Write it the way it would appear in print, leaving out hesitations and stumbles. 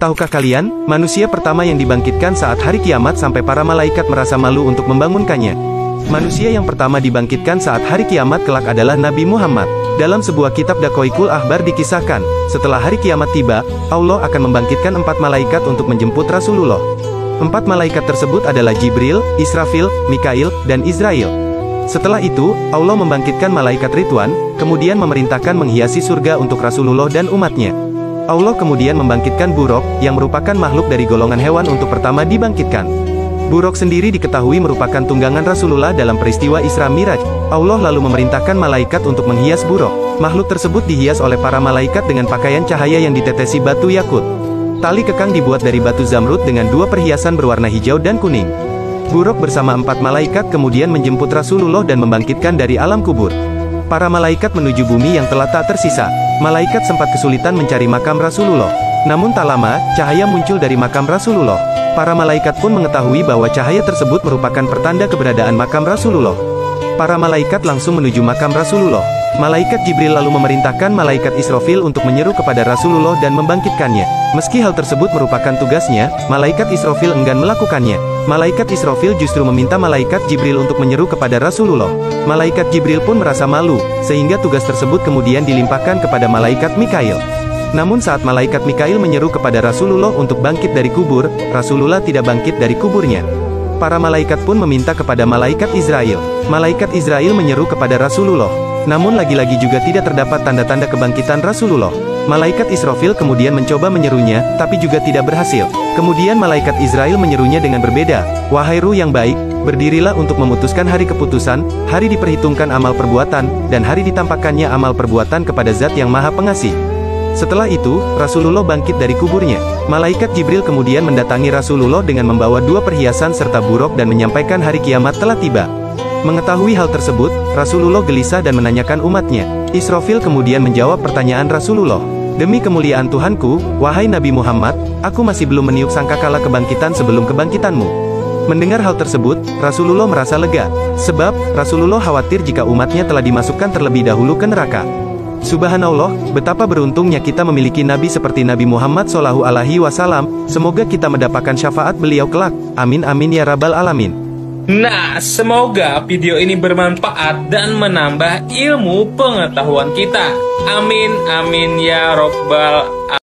Tahukah kalian, manusia pertama yang dibangkitkan saat hari kiamat sampai para malaikat merasa malu untuk membangunkannya? Manusia yang pertama dibangkitkan saat hari kiamat kelak adalah Nabi Muhammad. Dalam sebuah kitab Daqaiqul Akhbar dikisahkan, setelah hari kiamat tiba, Allah akan membangkitkan 4 malaikat untuk menjemput Rasulullah. 4 malaikat tersebut adalah Jibril, Israfil, Mikail, dan Israil. Setelah itu, Allah membangkitkan malaikat Ridwan, kemudian memerintahkan menghiasi surga untuk Rasulullah dan umatnya. Allah kemudian membangkitkan Buraq, yang merupakan makhluk dari golongan hewan untuk pertama dibangkitkan. Buraq sendiri diketahui merupakan tunggangan Rasulullah dalam peristiwa Isra Miraj. Allah lalu memerintahkan malaikat untuk menghias Buraq. Makhluk tersebut dihias oleh para malaikat dengan pakaian cahaya yang ditetesi batu yakut. Tali kekang dibuat dari batu zamrud dengan 2 perhiasan berwarna hijau dan kuning. Buraq bersama 4 malaikat kemudian menjemput Rasulullah dan membangkitkan dari alam kubur. Para malaikat menuju bumi yang telah tak tersisa. Malaikat sempat kesulitan mencari makam Rasulullah. Namun tak lama, cahaya muncul dari makam Rasulullah. Para malaikat pun mengetahui bahwa cahaya tersebut merupakan pertanda keberadaan makam Rasulullah. Para malaikat langsung menuju makam Rasulullah. Malaikat Jibril lalu memerintahkan malaikat Israfil untuk menyeru kepada Rasulullah dan membangkitkannya. Meski hal tersebut merupakan tugasnya, malaikat Israfil enggan melakukannya. Malaikat Israfil justru meminta malaikat Jibril untuk menyeru kepada Rasulullah. Malaikat Jibril pun merasa malu, sehingga tugas tersebut kemudian dilimpahkan kepada malaikat Mikail. Namun saat malaikat Mikail menyeru kepada Rasulullah untuk bangkit dari kubur, Rasulullah tidak bangkit dari kuburnya. Para malaikat pun meminta kepada malaikat Israil. Malaikat Israil menyeru kepada Rasulullah. Namun lagi-lagi juga tidak terdapat tanda-tanda kebangkitan Rasulullah. Malaikat Israfil kemudian mencoba menyerunya, tapi juga tidak berhasil. Kemudian malaikat Israil menyerunya dengan berbeda. Wahai ruh yang baik, berdirilah untuk memutuskan hari keputusan, hari diperhitungkan amal perbuatan, dan hari ditampakkannya amal perbuatan kepada Zat yang Maha Pengasih. Setelah itu, Rasulullah bangkit dari kuburnya. Malaikat Jibril kemudian mendatangi Rasulullah dengan membawa 2 perhiasan serta Buraq dan menyampaikan hari kiamat telah tiba. Mengetahui hal tersebut, Rasulullah gelisah dan menanyakan umatnya. Israfil kemudian menjawab pertanyaan Rasulullah. Demi kemuliaan Tuhanku, wahai Nabi Muhammad, aku masih belum meniup sangkakala kebangkitan sebelum kebangkitanmu. Mendengar hal tersebut, Rasulullah merasa lega. Sebab, Rasulullah khawatir jika umatnya telah dimasukkan terlebih dahulu ke neraka. Subhanallah, betapa beruntungnya kita memiliki Nabi seperti Nabi Muhammad SAW. Semoga kita mendapatkan syafaat beliau kelak. Amin amin ya rabbal alamin. Nah, semoga video ini bermanfaat dan menambah ilmu pengetahuan kita. Amin, amin ya robbal alamin.